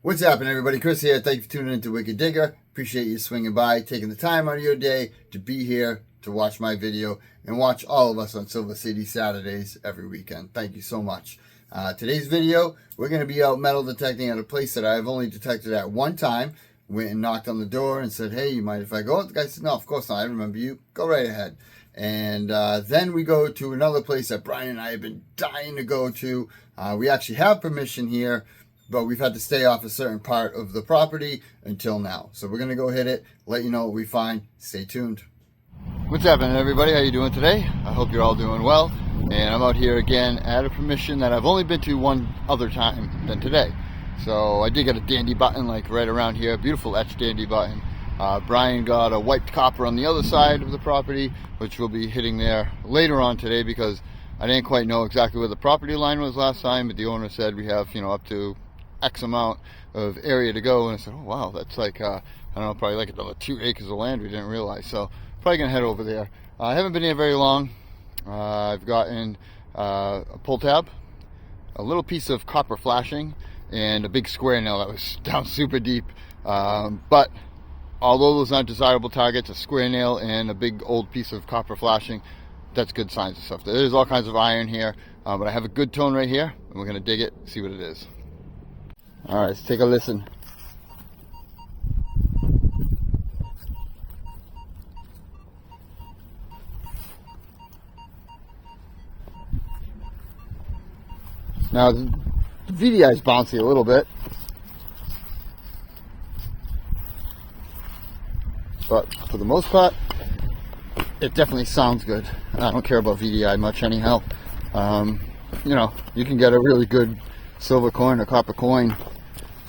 What's happening, everybody? Chris here. Thank you for tuning into Wicked Digger. Appreciate you swinging by, taking the time out of your day to be here to watch my video and watch all of us on Silver City Saturdays every weekend. Thank you so much. Today's video, we're going to be out metal detecting at a place that I've only detected at one time. Went and knocked on the door and said, "Hey, you mind if I go?" The guy said, "No, of course not. I remember you. Go right ahead." And then we go to another place that Brian and I have been dying to go to. We actually have permission here, but we've had to stay off a certain part of the property until now. So we're going to go hit it, let you know what we find. Stay tuned. What's happening, everybody? How you doing today? I hope you're all doing well. And I'm out here again at a permission that I've only been to one other time than today. So I did get a dandy button like right around here, beautiful etched dandy button. Brian got a wiped copper on the other side of the property, which we'll be hitting there later on today because I didn't quite know exactly where the property line was last time, but the owner said we have, up to X amount of area to go, and I said, oh wow, that's like I don't know, probably like another 2 acres of land we didn't realize. So probably gonna head over there. I haven't been here very long. I've gotten a pull tab, a little piece of copper flashing, and a big square nail that was down super deep. But although those aren't desirable targets, a square nail and a big old piece of copper flashing, that's good signs of stuff. There's all kinds of iron here, but I have a good tone right here, and we're gonna dig it, see what it is. All right, let's take a listen. Now, the VDI is bouncy a little bit, but for the most part, it definitely sounds good. I don't care about VDI much anyhow. You can get a really good silver coin or copper coin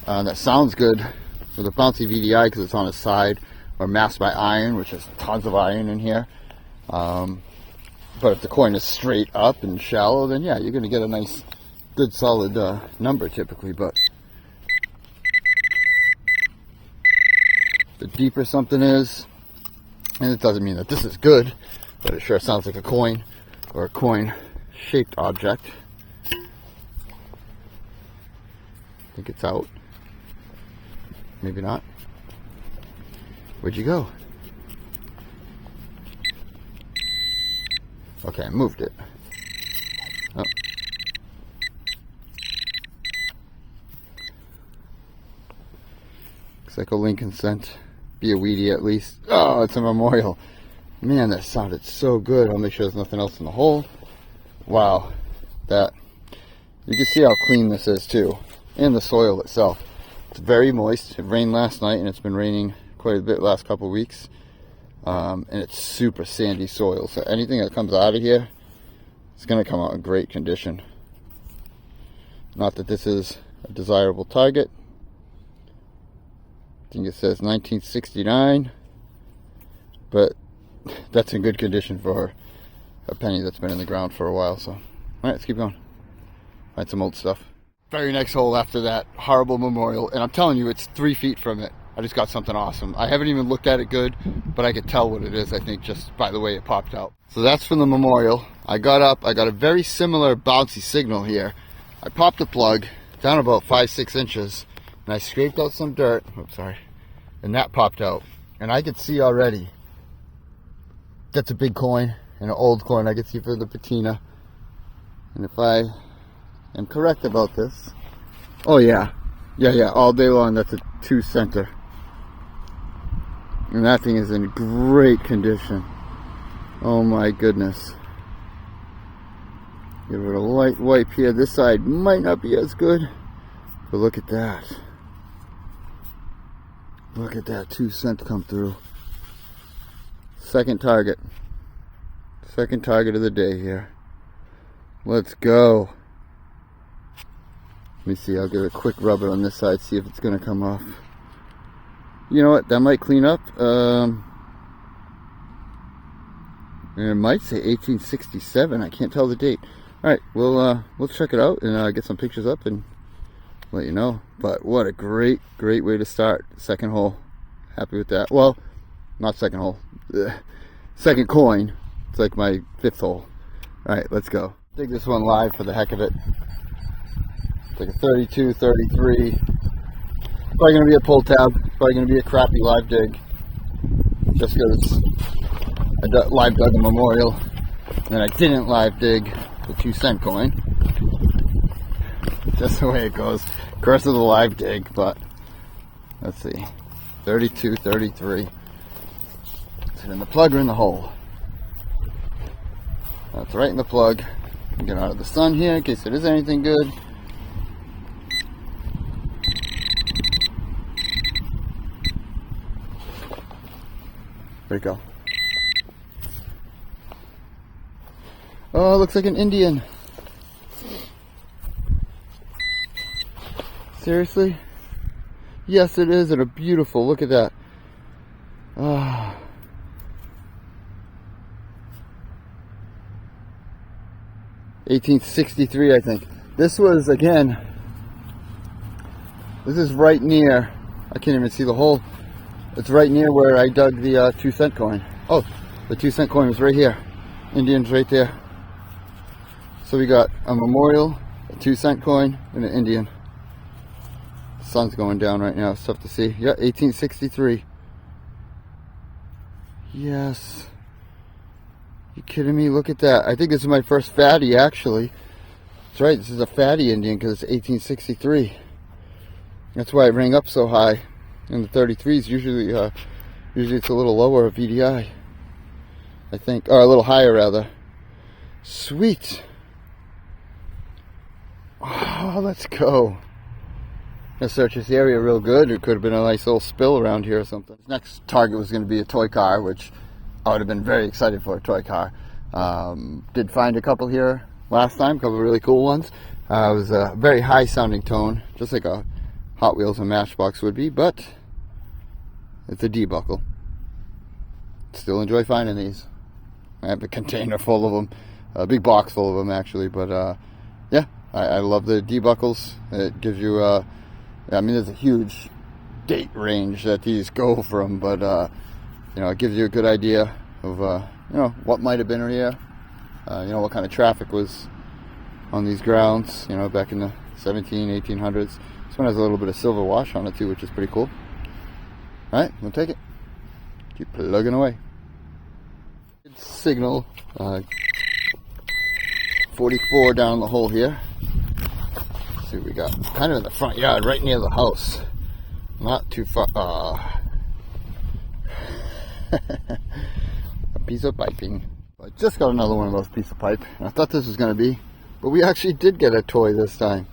that sounds good with a bouncy VDI because it's on its side, or masked by iron, which has tons of iron in here. But if the coin is straight up and shallow, then yeah, you're going to get a nice, good, solid number typically. But the deeper something is, and it doesn't mean that this is good, but it sure sounds like a coin or a coin-shaped object. I think it's out. Maybe not. Where'd you go? Okay, I moved it. Oh. Looks like a Lincoln cent. Be a weedy at least. Oh, it's a memorial. Man, that sounded so good. I'll make sure there's nothing else in the hole. Wow. That. You can see how clean this is too. And the soil itself. It's very moist. It rained last night and it's been raining quite a bit last couple of weeks. And it's super sandy soil. So anything that comes out of here is going to come out in great condition. Not that this is a desirable target. I think it says 1969. But that's in good condition for a penny that's been in the ground for a while. So, alright, let's keep going. Find some old stuff. Very next hole after that horrible memorial, and I'm telling you, it's 3 feet from it. I just got something awesome. I haven't even looked at it good, but I could tell what it is, I think, just by the way it popped out. So that's from the memorial. I got up, I got a very similar bouncy signal here. I popped the plug down about 5-6 inches, and I scraped out some dirt. Oops, sorry. And that popped out. And I could see already that's a big coin, and an old coin. I could see for the patina. And if I am correct about this, oh yeah, all day long, that's a 2 center, and that thing is in great condition. Oh my goodness. Give it a light wipe here. This side might not be as good, but look at that. Look at that 2 cent come through. Second target of the day here. Let's go. Let me see, I'll give it a quick rub it on this side, see if it's going to come off. You know what, that might clean up. And it might say 1867, I can't tell the date. Alright, we'll check it out and get some pictures up and let you know. But what a great way to start. Second hole. Happy with that. Well, not second hole. Second coin. It's like my 5th hole. Alright, let's go. Dig this one live for the heck of it. It's like a 32, 33. Probably going to be a pull tab. Probably going to be a crappy live dig. Just because I live dug a memorial. And then I didn't live dig the 2-cent coin. Just the way it goes. Curse of the live dig, but let's see. 32, 33. Is it in the plug or in the hole? That's right in the plug. Get out of the sun here in case it is anything good. Where'd it go? Oh, it looks like an Indian. Seriously? Yes, it is, and a beautiful. Look at that. Ah. 1863, I think. This was, again, this is right near, I can't even see the hole. It's right near where I dug the 2-cent coin. Oh, the 2-cent coin was right here. Indians right there. So we got a memorial, a 2-cent coin, and an Indian. The sun's going down right now. It's tough to see. Yeah, 1863. Yes. You kidding me? Look at that. I think this is my first fatty, actually. That's right. This is a fatty Indian because it's 1863. That's why it rang up so high. In the 33s, usually it's a little lower VDI, I think, or a little higher rather. Sweet. Oh, let's go. Gonna search this area real good. There could have been a nice little spill around here or something. Next target was going to be a toy car, which I would have been very excited for a toy car. Did find a couple here last time, a couple of really cool ones. It was a very high sounding tone, just like a Hot Wheels and Matchbox would be, but it's a D-buckle. Still enjoy finding these. I have a container full of them, a big box full of them actually, but yeah, I love the D-buckles. It gives you, I mean, there's a huge date range that these go from, but you know, it gives you a good idea of you know, what might have been here, you know, what kind of traffic was on these grounds, you know, back in the 1800s. This one has a little bit of silver wash on it too, which is pretty cool. Alright, we'll take it. Keep plugging away. Good signal. 44 down the hole here. Let's see what we got. Kind of in the front yard, right near the house. Not too far. A piece of piping. I just got another one of those pieces of pipe. I thought this was going to be, but we actually did get a toy this time.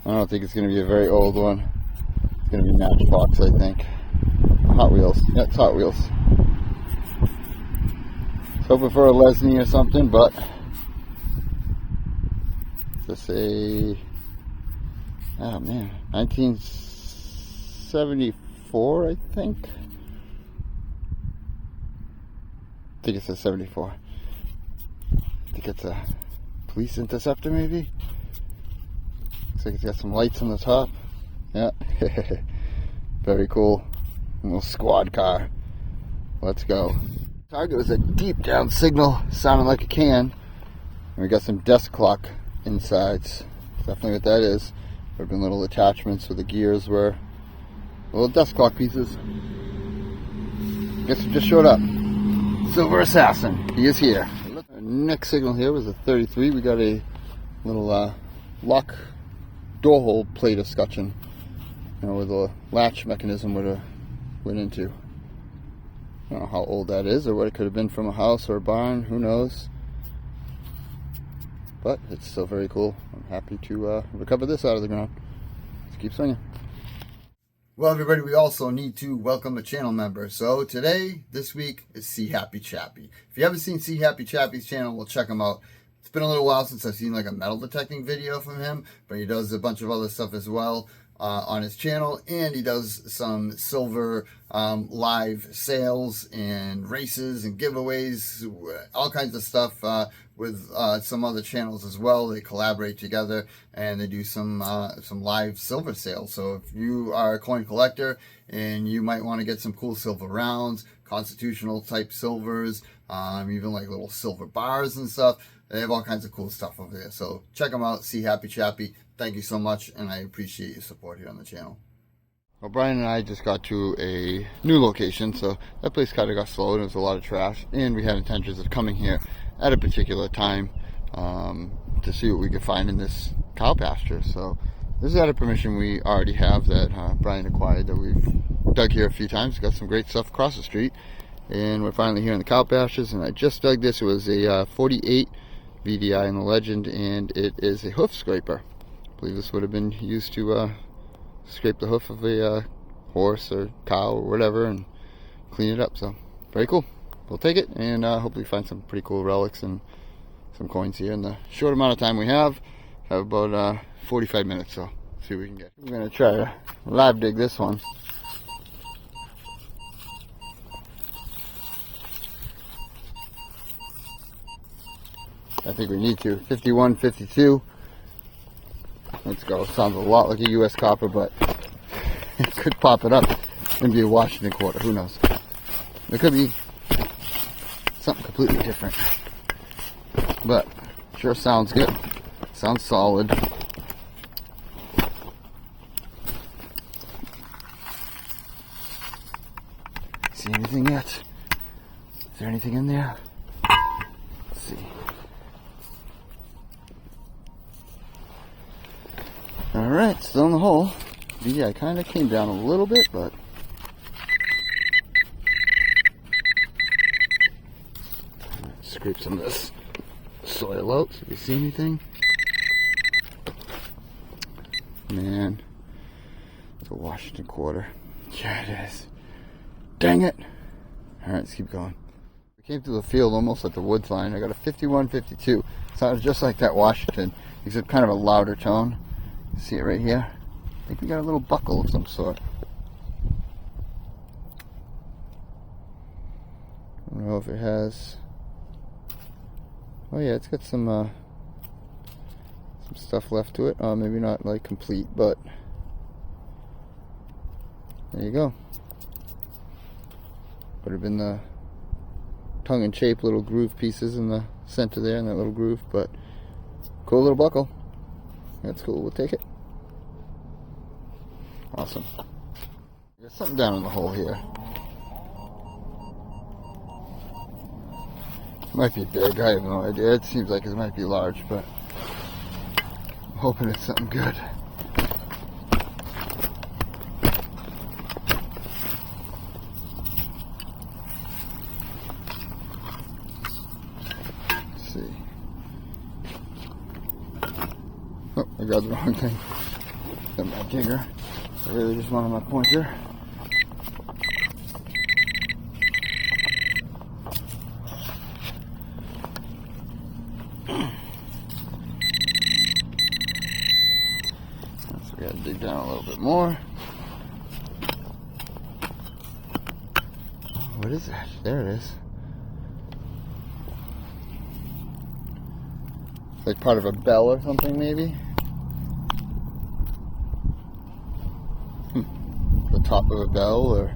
I don't think it's going to be a very old one. It's going to be Matchbox, I think. Hot Wheels. Yeah, it's Hot Wheels. Hoping for a Lesney or something, but let's say, oh man, 1974, I think. I think it says 74. I think it's a police interceptor, maybe. Looks like it's got some lights on the top. Yeah, very cool. A little squad car. Let's go. Target was a deep down signal, sounding like a can. And we got some desk clock insides. Definitely what that is. There have been little attachments where the gears were. Little desk clock pieces. Guess who just showed up? Silver Assassin. He is here. Our next signal here was a 33. We got a little lock door hole plate escutcheon. You know, where the latch mechanism would have went into. I don't know how old that is or what it could have been from a house or a barn. Who knows? But it's still very cool. I'm happy to recover this out of the ground. Let's keep swinging. Well, everybody, we also need to welcome a channel member. So today, this week, is See Happy Chappy. If you haven't seen See Happy Chappy's channel, well, check him out. It's been a little while since I've seen like a metal detecting video from him, but he does a bunch of other stuff as well on his channel, and he does some silver live sales and races and giveaways, all kinds of stuff with some other channels as well. They collaborate together and they do some live silver sales. So if you are a coin collector and you might want to get some cool silver rounds, constitutional type silvers, even like little silver bars and stuff, they have all kinds of cool stuff over there. So check them out. See Happy Chappy. thank you so much, and I appreciate your support here on the channel. Well, Brian and I just got to a new location, so that place kind of got slowed. There was a lot of trash, and we had intentions of coming here at a particular time to see what we could find in this cow pasture. So this is out of permission we already have that Brian acquired, that we've dug here a few times. Got some great stuff across the street, and we're finally here in the cow pastures. And I just dug this. It was a 48 VDI in the Legend, and it is a hoof scraper. I believe this would have been used to scrape the hoof of a horse or cow or whatever and clean it up. So very cool. We'll take it and hopefully find some pretty cool relics and some coins here in the short amount of time we have about 45 minutes, so see what we can get. We're going to try to live dig this one. I think we need to. 51, 52. Let's go. Sounds a lot like a US copper, but it could pop it up and be a Washington quarter. Who knows? It could be something completely different. But sure sounds good. Sounds solid. See anything yet? Is there anything in there? Let's see. Alright, still in the hole. Yeah, I kind of came down a little bit, but scrape some of this soil out. So if you see anything, man, it's a Washington quarter. Yeah, it is. Dang it! Alright, let's keep going. We came through the field almost at the woods line. I got a 51, 52. Sounds just like that Washington, except kind of a louder tone. See it right here? I think we got a little buckle of some sort. I don't know if it has. Oh yeah, it's got some stuff left to it. Maybe not like complete, but there you go. Would have been the tongue-in-cheek little groove pieces in the center there, in that little groove, but cool little buckle. That's cool, we'll take it. Awesome. There's something down in the hole here. Might be big, I have no idea. It seems like it might be large, but I'm hoping it's something good. Let's see. Oh, I grabbed the wrong thing. Got my digger. I really just wanted my pointer. So we gotta dig down a little bit more. Oh, what is that? There it is. It's like part of a bell or something, maybe? The top of a bell, or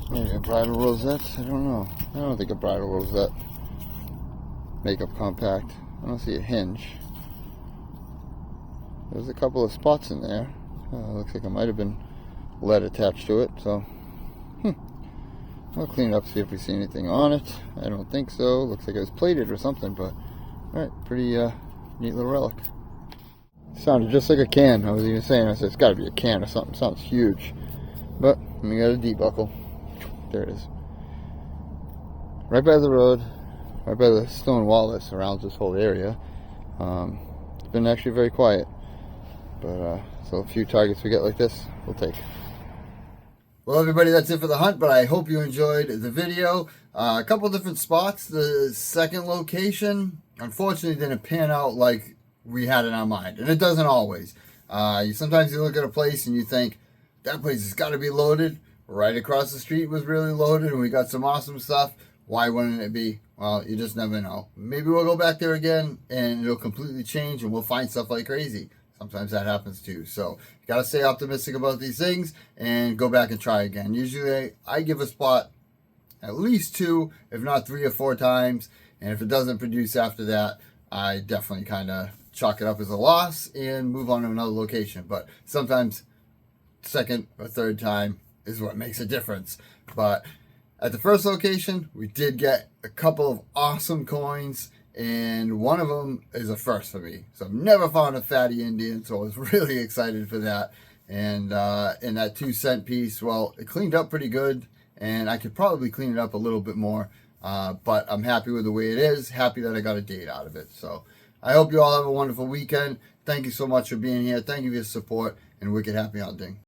maybe a bridal rosette. I don't know. I don't think a bridal rosette. Makeup compact. I don't see a hinge. There's a couple of spots in there. Looks like it might have been lead attached to it. So, I'll clean it up, see if we see anything on it. I don't think so. Looks like it was plated or something, but alright, pretty neat little relic. Sounded just like a can. I was even saying, I said, it's got to be a can or something. Sounds huge. But we got a debuckle. There it is. Right by the road, right by the stone wall that surrounds this whole area. It's been actually very quiet. But so a few targets we get like this, we'll take. Well, everybody, that's it for the hunt, but I hope you enjoyed the video. A couple different spots. The second location, unfortunately, didn't pan out like we had in our mind, and it doesn't always. Sometimes you look at a place and you think that place has got to be loaded. Right across the street was really loaded, and we got some awesome stuff. Why wouldn't it be? Well, you just never know. Maybe we'll go back there again and it'll completely change and we'll find stuff like crazy. Sometimes that happens too. So you got to stay optimistic about these things and go back and try again. Usually I give a spot at least 2, if not 3 or 4 times. And if it doesn't produce after that, I definitely kind of chalk it up as a loss and move on to another location. But sometimes second or third time is what makes a difference. But at the first location, we did get a couple of awesome coins, and one of them is a first for me. So I've never found a fatty Indian, so I was really excited for that. And in that 2-cent piece, well, it cleaned up pretty good, and I could probably clean it up a little bit more. But I'm happy with the way it is, happy that I got a date out of it. So I hope you all have a wonderful weekend. Thank you so much for being here. Thank you for your support, and wicked happy hunting.